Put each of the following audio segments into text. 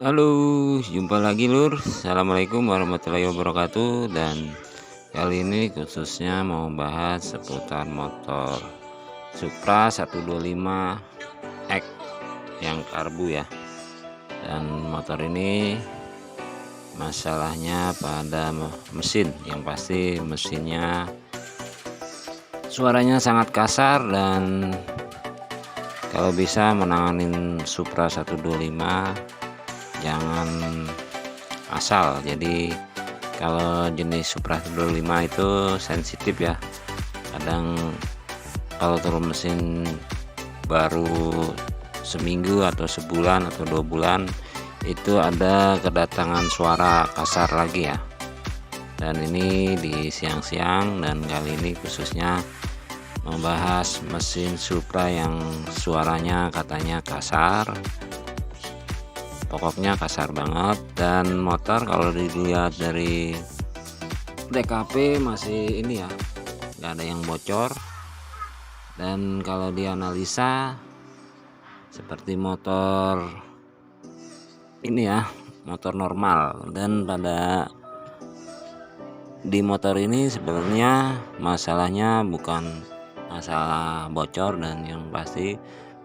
Halo, jumpa lagi Lur. Assalamualaikum warahmatullahi wabarakatuh. Dan kali ini khususnya mau bahas seputar motor Supra 125 X yang karbu ya. Dan motor ini masalahnya pada mesin. Yang pasti mesinnya suaranya sangat kasar, dan kalau bisa menanganin Supra 125 jangan asal. Jadi kalau jenis Supra 125 itu sensitif ya. Kadang kalau turun mesin baru seminggu atau sebulan atau 2 bulan itu ada kedatangan suara kasar lagi ya. Dan ini di siang-siang, dan kali ini khususnya membahas mesin Supra yang suaranya katanya kasar, pokoknya kasar banget. Dan motor kalau dilihat dari TKP masih ini ya, nggak ada yang bocor. Dan kalau dianalisa seperti motor ini ya, motor normal. Dan pada di motor ini sebenarnya masalahnya bukan masalah bocor, dan yang pasti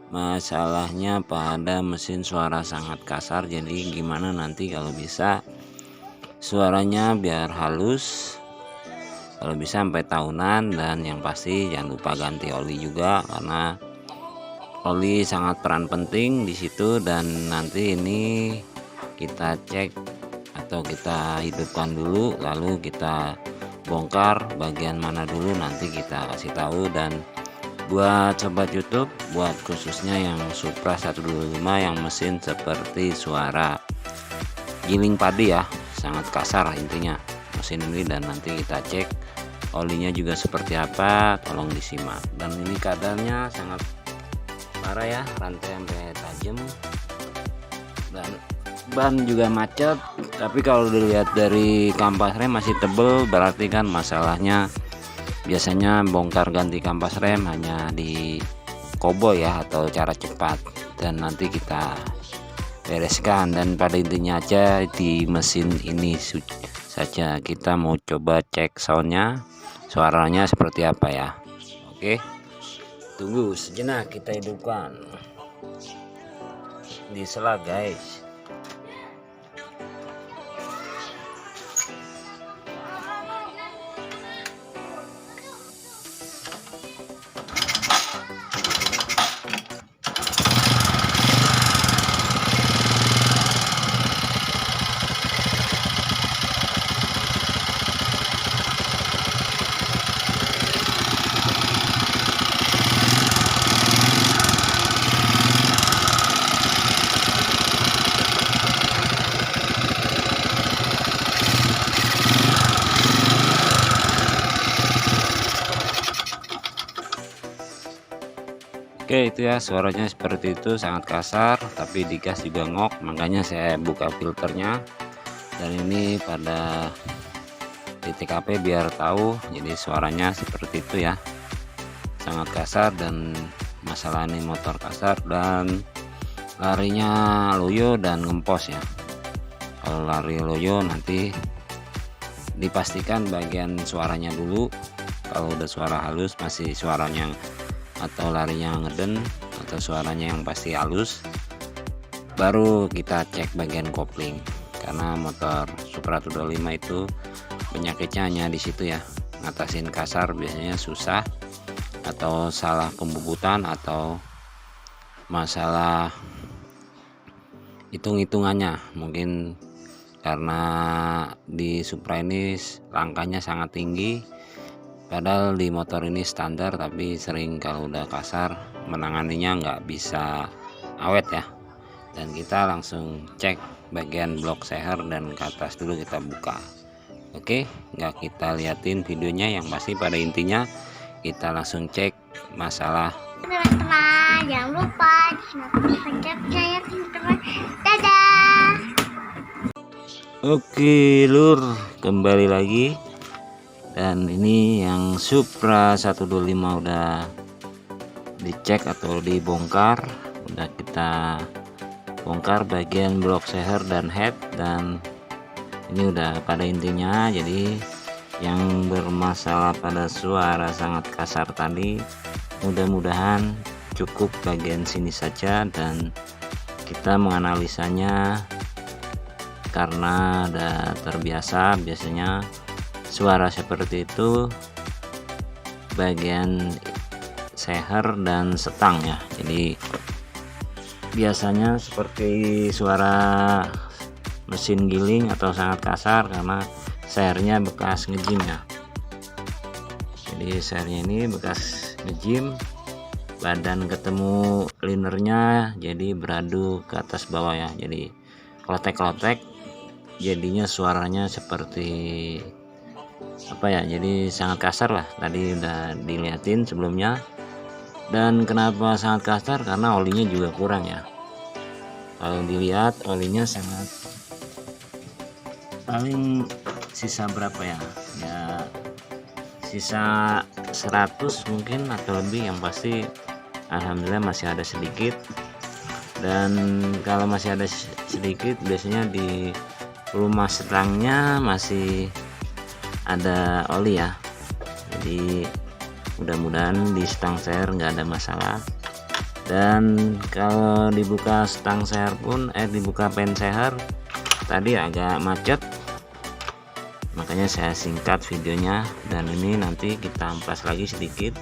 masalahnya pada mesin suara sangat kasar. Jadi gimana nanti kalau bisa suaranya biar halus, kalau bisa sampai tahunan. Dan yang pasti jangan lupa ganti oli juga, karena oli sangat peran penting di situ. Dan nanti ini kita cek atau kita hidupkan dulu, lalu kita bongkar bagian mana dulu, nanti kita kasih tahu. Dan buat sobat YouTube, buat khususnya yang Supra 125 yang mesin seperti suara giling padi ya, sangat kasar intinya mesin ini. Dan nanti kita cek olinya juga seperti apa, tolong disimak. Dan ini keadaannya sangat parah ya, rantai sampai tajam dan ban juga macet. Tapi kalau dilihat dari kampas rem masih tebel, berarti kan masalahnya biasanya bongkar ganti kampas rem hanya di koboi ya, atau cara cepat, dan nanti kita bereskan. Dan pada intinya aja di mesin ini saja kita mau coba cek soundnya, suaranya seperti apa ya. Oke, tunggu sejenak, kita hidupkan di sela guys. Oke, itu ya suaranya seperti itu, sangat kasar, tapi digas juga ngok, makanya saya buka filternya. Dan ini pada di TKP biar tahu, jadi suaranya seperti itu ya, sangat kasar. Dan masalah ini motor kasar dan larinya loyo dan ngempos ya. Kalau lari loyo nanti dipastikan bagian suaranya dulu. Kalau udah suara halus, masih suaranya atau larinya ngeden atau suaranya yang pasti halus, baru kita cek bagian kopling. Karena motor Supra 125 itu penyakitnya hanya di situ ya, ngatasin kasar biasanya susah, atau salah pembubutan, atau masalah hitung-hitungannya. Mungkin karena di Supra ini langkahnya sangat tinggi, padahal di motor ini standar, tapi sering kalau udah kasar menanganinya nggak bisa awet ya. Dan kita langsung cek bagian blok seher dan ke atas dulu kita buka. Oke, nggak kita liatin videonya, yang pasti pada intinya kita langsung cek masalah. Teman-teman jangan lupa subscribe teman-teman. Dadah. Oke Lur, kembali lagi. Dan ini yang Supra 125 udah dicek atau dibongkar, udah kita bongkar bagian blok seher dan head, dan ini udah pada intinya. Jadi yang bermasalah pada suara sangat kasar tadi mudah-mudahan cukup bagian sini saja, dan kita menganalisanya karena udah terbiasa. Biasanya suara seperti itu bagian seher dan setang ya. Jadi biasanya seperti suara mesin giling atau sangat kasar karena sehernya bekas ngejim ya. Jadi sehernya ini bekas ngejim, badan ketemu linernya jadi beradu ke atas bawah ya. Jadi klotek-klotek, jadinya suaranya seperti apa ya, jadi sangat kasar lah. Tadi udah dilihatin sebelumnya. Dan kenapa sangat kasar? Karena olinya juga kurang ya. Kalau dilihat olinya sangat, paling sisa berapa ya, ya sisa 100 mungkin atau lebih. Yang pasti alhamdulillah masih ada sedikit. Dan kalau masih ada sedikit, biasanya di rumah setangnya masih ada oli ya. Jadi mudah-mudahan di stang seher nggak ada masalah. Dan kalau dibuka stang seher pun dibuka pen seher tadi agak macet, makanya saya singkat videonya. Dan ini nanti kita ampas lagi sedikit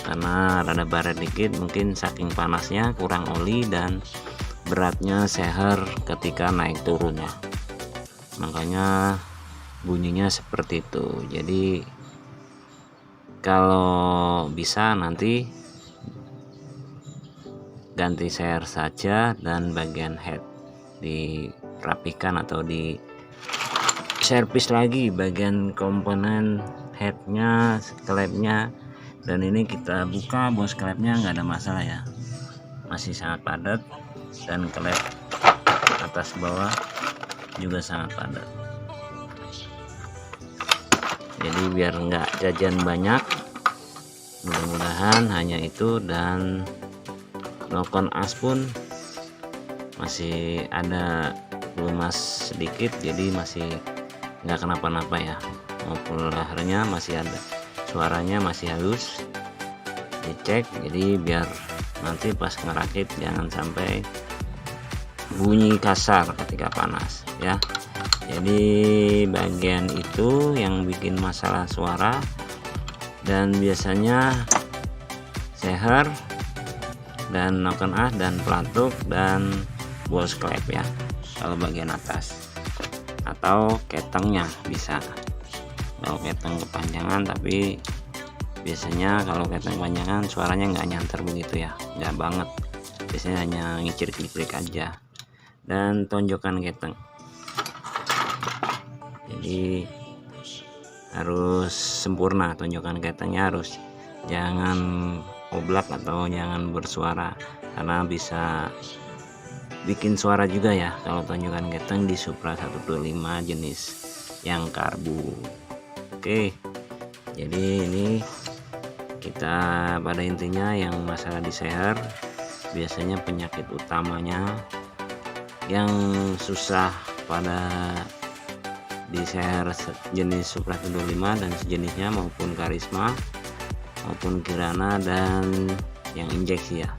karena rada baret dikit, mungkin saking panasnya kurang oli dan beratnya seher ketika naik turunnya, makanya bunyinya seperti itu. Jadi kalau bisa nanti ganti seher saja dan bagian head dirapikan atau di servis lagi bagian komponen headnya, klepnya. Dan ini kita buka bos klepnya, nggak ada masalah ya, masih sangat padat, dan klep atas bawah juga sangat padat. Jadi biar nggak jajan banyak, mudah-mudahan hanya itu. Dan nokon as pun masih ada lumas sedikit, jadi masih nggak kenapa-napa ya. Maupun lehernya masih ada, suaranya masih halus, dicek. Jadi biar nanti pas ngerakit jangan sampai bunyi kasar ketika panas ya. Jadi bagian itu yang bikin masalah suara. Dan biasanya seher dan noken as dan pelatuk dan bos klep ya kalau bagian atas, atau ketengnya bisa. Kalau keteng kepanjangan, tapi biasanya kalau keteng kepanjangan suaranya nggak nyanter begitu ya, nggak banget, biasanya hanya ngicir-ngicir aja. Dan tonjokan keteng, jadi harus sempurna tonjokan ketengnya, harus jangan oblak atau jangan bersuara karena bisa bikin suara juga ya kalau tonjokan keteng di Supra 125 jenis yang karbu. Oke, jadi ini kita pada intinya yang masalah di seher, biasanya penyakit utamanya yang susah pada di seher jenis Supra 125 dan sejenisnya maupun Karisma maupun Kirana dan yang injeksi ya.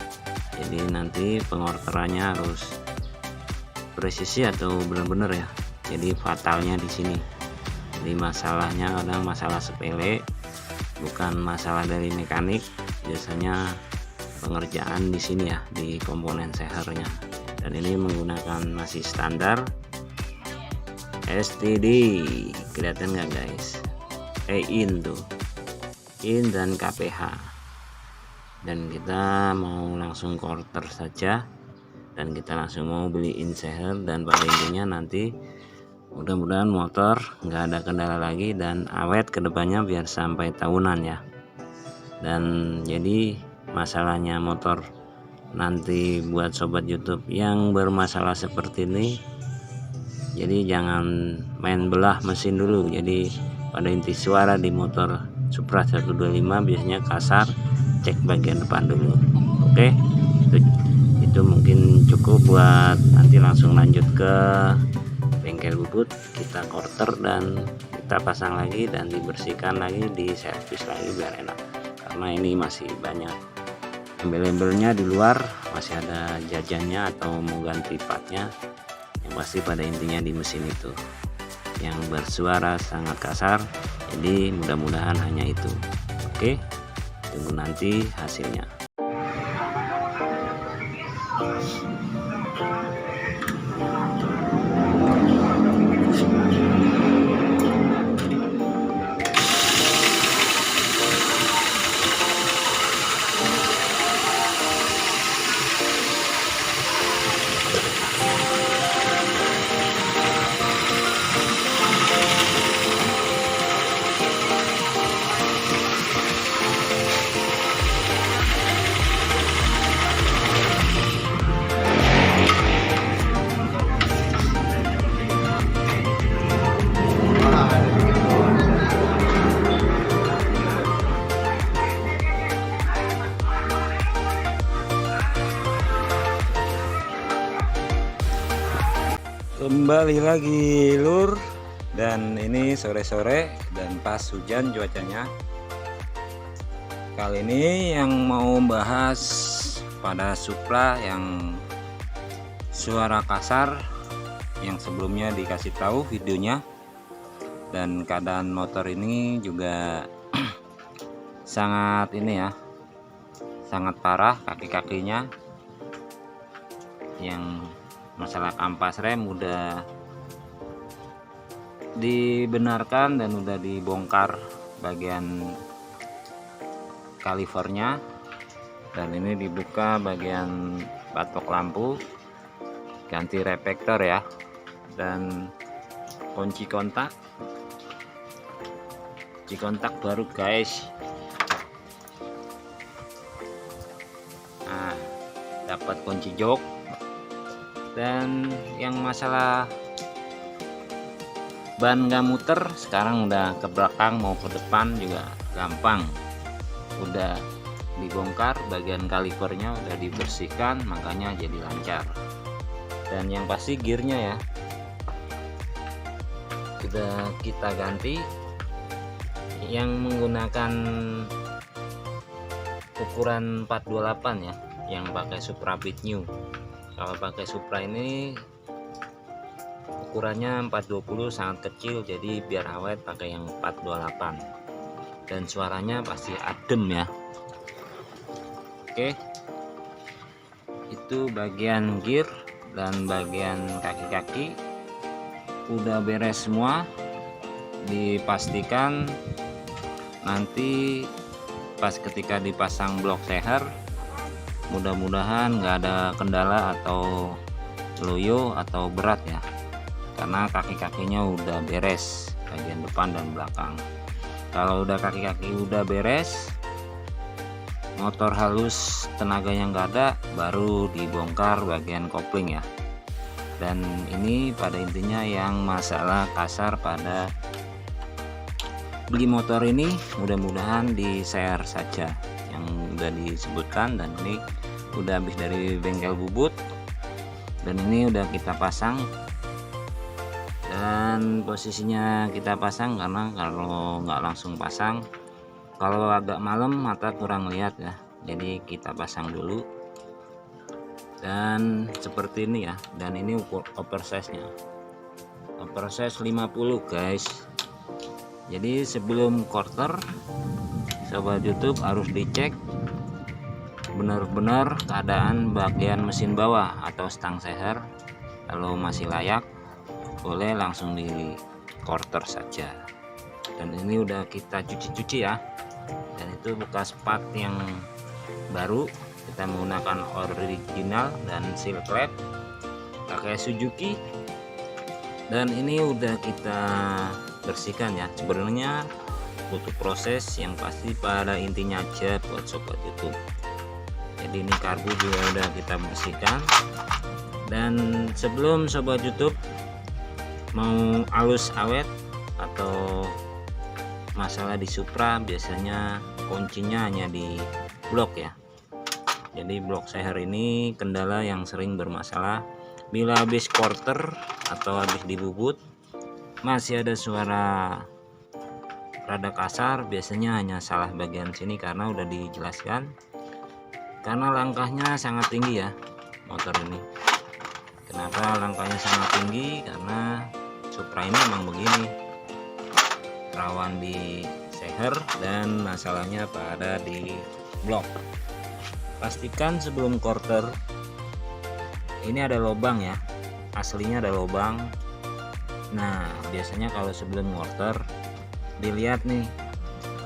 Jadi nanti pengorterannya harus presisi atau benar-benar ya. Jadi fatalnya di sini. Jadi masalahnya kadang masalah sepele, bukan masalah dari mekanik, biasanya pengerjaan di sini ya, di komponen sehernya. Dan ini menggunakan masih standar STD, kelihatan nggak guys? In tuh, in dan KPH. Dan kita mau langsung quarter saja, dan kita langsung mau beliin seher. Dan pada intinya nanti mudah-mudahan motor nggak ada kendala lagi dan awet kedepannya biar sampai tahunan ya. Dan jadi masalahnya motor nanti buat sobat YouTube yang bermasalah seperti ini, jadi jangan main belah mesin dulu. Jadi pada inti suara di motor Supra 125 biasanya kasar, cek bagian depan dulu. Oke, itu mungkin cukup buat nanti langsung lanjut ke bengkel bubut, kita quarter dan kita pasang lagi dan dibersihkan lagi, diservis lagi biar enak, karena ini masih banyak embel-embelnya di luar, masih ada jajannya atau mau ganti partnya. Yang pasti pada intinya di mesin itu yang bersuara sangat kasar, jadi mudah-mudahan hanya itu. Oke, tunggu nanti hasilnya. Kembali lagi lur, dan ini sore-sore dan pas hujan cuacanya. Kali ini yang mau bahas pada Supra yang suara kasar, yang sebelumnya dikasih tahu videonya, dan keadaan motor ini juga sangat ini ya, sangat parah kaki-kakinya. Yang masalah kampas rem udah dibenarkan dan udah dibongkar bagian kalipernya, dan ini dibuka bagian batok lampu, ganti reflektor ya, dan kunci kontak baru guys. Nah, dapat kunci jok. Dan yang masalah ban gak muter, sekarang udah ke belakang mau ke depan juga gampang, udah dibongkar, bagian kalipernya udah dibersihkan, makanya jadi lancar. Dan yang pasti gearnya ya sudah kita ganti, yang menggunakan ukuran 428 ya, yang pakai Supra Bit New. Kalau pakai Supra ini ukurannya 420 sangat kecil, jadi biar awet pakai yang 428 dan suaranya pasti adem ya. Oke, itu bagian gear dan bagian kaki-kaki udah beres semua. Dipastikan nanti pas ketika dipasang blok seher, mudah-mudahan nggak ada kendala atau loyo atau berat ya, karena kaki-kakinya udah beres bagian depan dan belakang. Kalau udah kaki-kaki udah beres, motor halus tenaganya nggak ada, baru dibongkar bagian kopling ya. Dan ini pada intinya yang masalah kasar pada beli motor ini, mudah-mudahan di share saja yang udah disebutkan. Dan ini udah habis dari bengkel bubut, dan ini udah kita pasang, dan posisinya kita pasang karena kalau nggak langsung pasang, kalau agak malam mata kurang lihat ya, jadi kita pasang dulu. Dan seperti ini ya, dan ini ukur oversize nya, oversize 50 guys. Jadi sebelum quarter, sobat YouTube harus dicek benar-benar keadaan bagian mesin bawah atau stang seher. Kalau masih layak, boleh langsung di quarter saja. Dan ini udah kita cuci-cuci ya, dan itu bekas part yang baru, kita menggunakan original dan seal clap pakai Suzuki. Dan ini udah kita bersihkan ya, sebenarnya butuh proses, yang pasti pada intinya aja buat sobat YouTube. Jadi ini karbu juga udah kita bersihkan. Dan sebelum sobat YouTube mau halus awet atau masalah di Supra, biasanya kuncinya hanya di blok ya, Jadi blok seher ini kendala yang sering bermasalah. Bila habis quarter atau habis dibubut masih ada suara rada kasar, biasanya hanya salah bagian sini karena udah dijelaskan. Karena langkahnya sangat tinggi ya motor ini. Kenapa langkahnya sangat tinggi? Karena Supra ini memang begini, rawan di seher dan masalahnya pada di blok. Pastikan sebelum quarter ini ada lubang ya, aslinya ada lubang. Nah biasanya kalau sebelum quarter dilihat nih,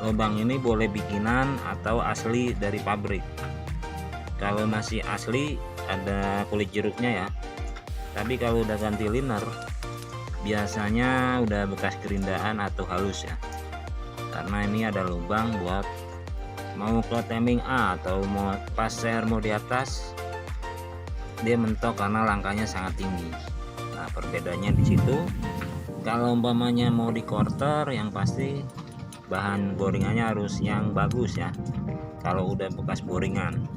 lubang ini boleh bikinan atau asli dari pabrik. Kalau masih asli ada kulit jeruknya ya, tapi kalau udah ganti liner biasanya udah bekas gerindaan atau halus ya, karena ini ada lubang buat mau ke timing A atau mau pas seher mau di atas dia mentok karena langkahnya sangat tinggi. Nah perbedaannya di situ. Kalau umpamanya mau di quarter, yang pasti bahan boringannya harus yang bagus ya, kalau udah bekas boringan.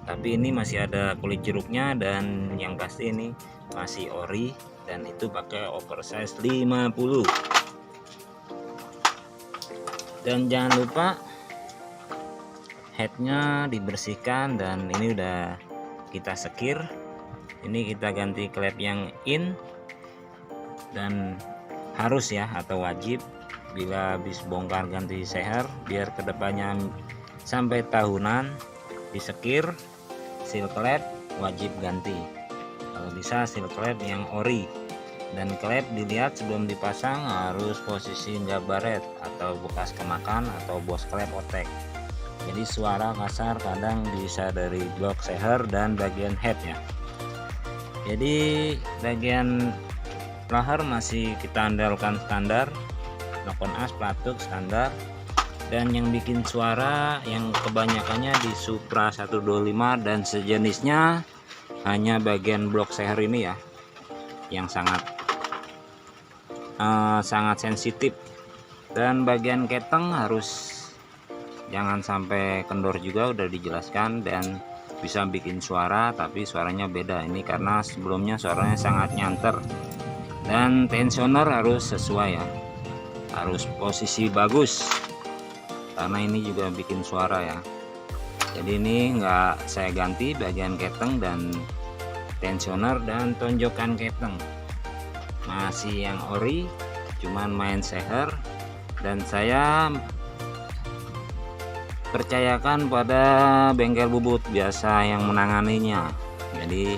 Tapi ini masih ada kulit jeruknya dan yang pasti ini masih ori dan itu pakai oversize 50. Dan jangan lupa headnya dibersihkan dan ini udah kita sekir. Ini kita ganti klep yang in dan harus ya atau wajib bila habis bongkar ganti seher biar kedepannya sampai tahunan disekir. Seal klep wajib ganti, kalau bisa seal klep yang ori, dan klep dilihat sebelum dipasang harus posisi nggak baret atau bekas kemakan atau bos klep otek. Jadi suara kasar kadang bisa dari blok seher dan bagian headnya. Jadi bagian lahar masih kita andalkan standar, nokon as platuk standar. Dan yang bikin suara yang kebanyakannya di Supra 125 dan sejenisnya hanya bagian blok seher ini ya, yang sangat sensitif. Dan bagian keteng harus jangan sampai kendor juga, udah dijelaskan, dan bisa bikin suara tapi suaranya beda. Ini karena sebelumnya suaranya sangat nyanter. Dan tensioner harus sesuai ya, harus posisi bagus karena ini juga bikin suara ya. Jadi ini enggak saya ganti bagian keteng dan tensioner, dan tonjokan keteng masih yang ori, cuman main seher. Dan saya percayakan pada bengkel bubut biasa yang menanganinya. Jadi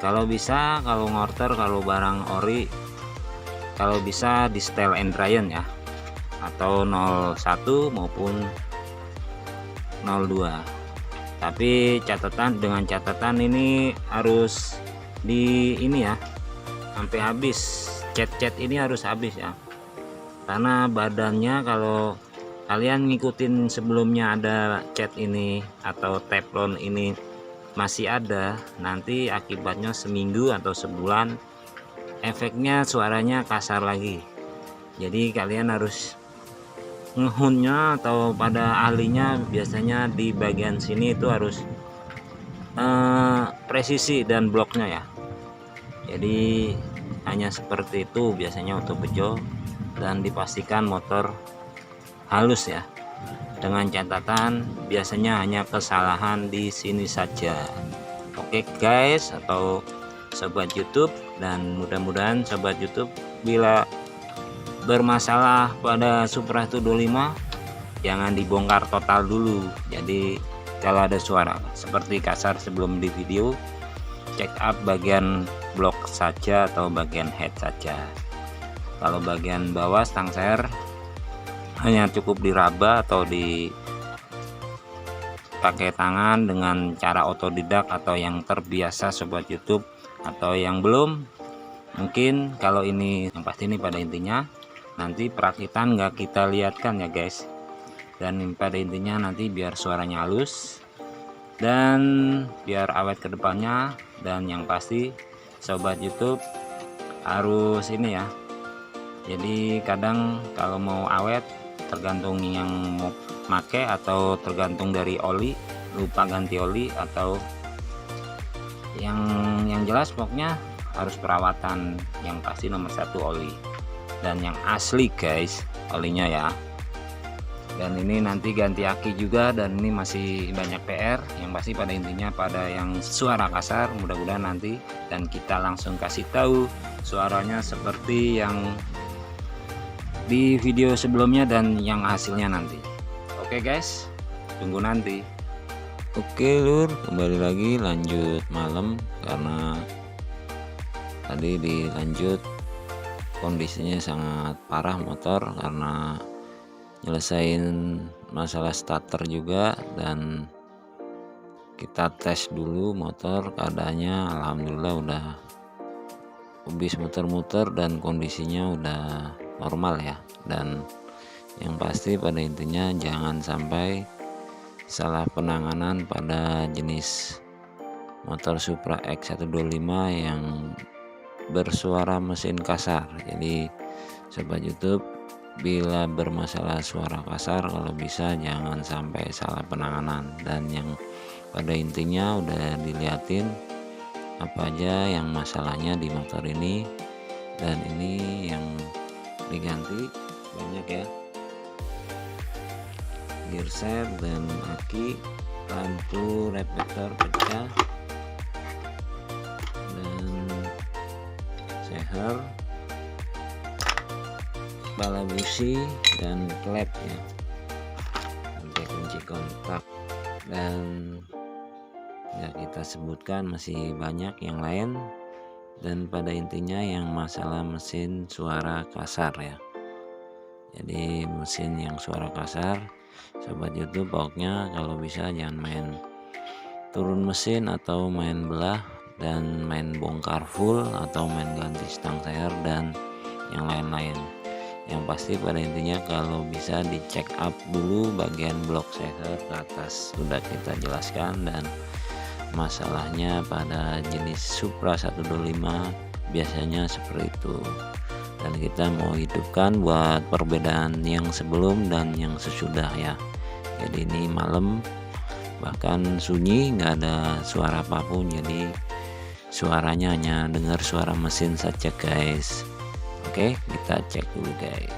kalau bisa, kalau ngorter, kalau barang ori, kalau bisa di setel and dryen ya, atau 01 maupun 02. Tapi dengan catatan ini harus di ini ya, sampai habis. Cat ini harus habis ya, karena badannya kalau kalian ngikutin sebelumnya ada cat ini atau teflon ini masih ada, nanti akibatnya seminggu atau sebulan efeknya suaranya kasar lagi. Jadi kalian harus ngehunnya atau pada ahlinya biasanya di bagian sini itu harus presisi dan bloknya ya. Jadi hanya seperti itu biasanya untuk bejo, dan dipastikan motor halus ya, dengan catatan biasanya hanya kesalahan di sini saja. Oke guys, atau sobat YouTube, dan mudah-mudahan sobat YouTube bila bermasalah pada Supra 125 jangan dibongkar total dulu. Jadi kalau ada suara seperti kasar sebelum di video, check up bagian blok saja atau bagian head saja. Kalau bagian bawah stang seher hanya cukup diraba atau dipakai tangan dengan cara otodidak, atau yang terbiasa sobat YouTube, atau yang belum mungkin kalau ini yang pasti ini pada intinya nanti perakitan nggak kita lihatkan ya guys, dan pada intinya nanti biar suaranya halus dan biar awet ke depannya. Dan yang pasti sobat YouTube harus ini ya, jadi kadang kalau mau awet tergantung yang mau make atau tergantung dari oli lupa ganti oli atau yang jelas pokoknya harus perawatan. Yang pasti nomor satu oli, dan yang asli guys olinya ya. Dan ini nanti ganti aki juga, dan ini masih banyak PR. Yang pasti pada intinya pada yang suara kasar mudah-mudahan nanti, dan kita langsung kasih tahu suaranya seperti yang di video sebelumnya dan yang hasilnya nanti. Oke guys, tunggu nanti. Oke lur, kembali lagi lanjut malam, karena tadi dilanjut kondisinya sangat parah motor karena nyelesain masalah starter juga, dan kita tes dulu motor. Keadaannya alhamdulillah udah habis muter-muter dan kondisinya udah normal ya. Dan yang pasti pada intinya jangan sampai salah penanganan pada jenis motor Supra X125 yang bersuara mesin kasar. Jadi sobat YouTube, bila bermasalah suara kasar, kalau bisa jangan sampai salah penanganan. Dan yang pada intinya udah diliatin apa aja yang masalahnya di motor ini, dan ini yang diganti banyak ya, gearset dan aki, lampu reflektor pecah, dan seher, bala busi, dan klep ya, sampai kunci kontak. Dan ya kita sebutkan masih banyak yang lain, dan pada intinya yang masalah mesin suara kasar ya. Jadi mesin yang suara kasar, sobat YouTube, pokoknya kalau bisa jangan main turun mesin atau main belah dan main bongkar full atau main ganti stang seher dan yang lain-lain. Yang pasti pada intinya kalau bisa dicek up dulu bagian blok seher ke atas, sudah kita jelaskan. Dan masalahnya pada jenis Supra 125 biasanya seperti itu, dan kita mau hidupkan buat perbedaan yang sebelum dan yang sesudah ya. Jadi ini malam bahkan sunyi, nggak ada suara apapun, jadi suaranya hanya dengar suara mesin saja guys. Oke, kita cek dulu guys.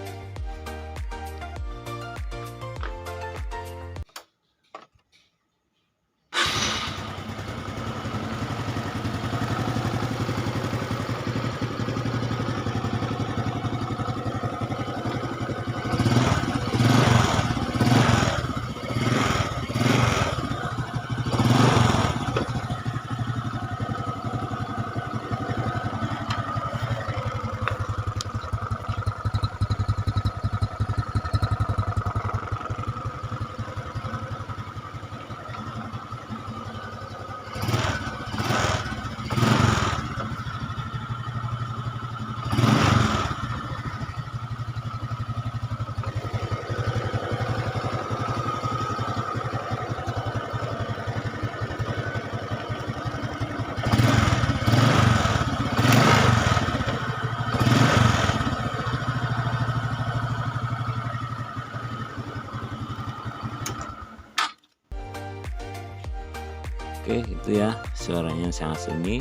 Oke, itu ya, suaranya sangat sunyi,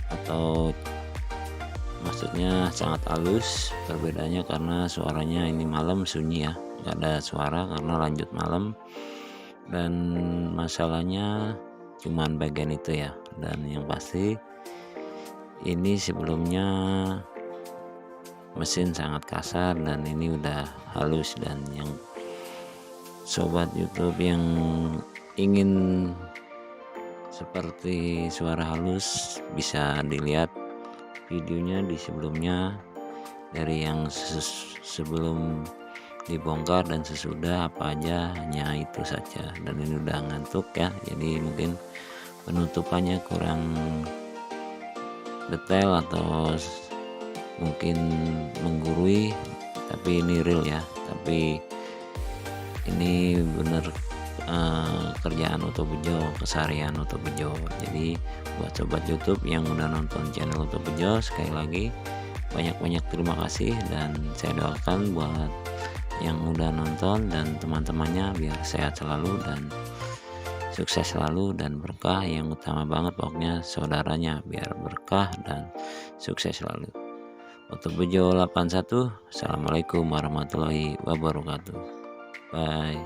atau maksudnya sangat halus. Perbedaannya karena suaranya ini malam sunyi ya, nggak ada suara karena lanjut malam. Dan masalahnya cuman bagian itu ya. Dan yang pasti ini sebelumnya mesin sangat kasar, dan ini udah halus. Dan yang sobat YouTube yang ingin seperti suara halus bisa dilihat videonya di sebelumnya, dari yang sebelum dibongkar dan sesudah apa aja, hanya itu saja. Dan ini udah ngantuk ya, jadi mungkin penutupannya kurang detail atau mungkin menggurui, tapi ini real ya. Tapi ini bener kerjaan Oto Bejo, keseharian Oto Bejo. Jadi buat sobat YouTube yang udah nonton channel Oto Bejo, sekali lagi banyak-banyak terima kasih, dan saya doakan buat yang udah nonton dan teman-temannya biar sehat selalu dan sukses selalu dan berkah. Yang utama banget pokoknya saudaranya biar berkah dan sukses selalu. Untuk Bejo 81, assalamualaikum warahmatullahi wabarakatuh. Bye.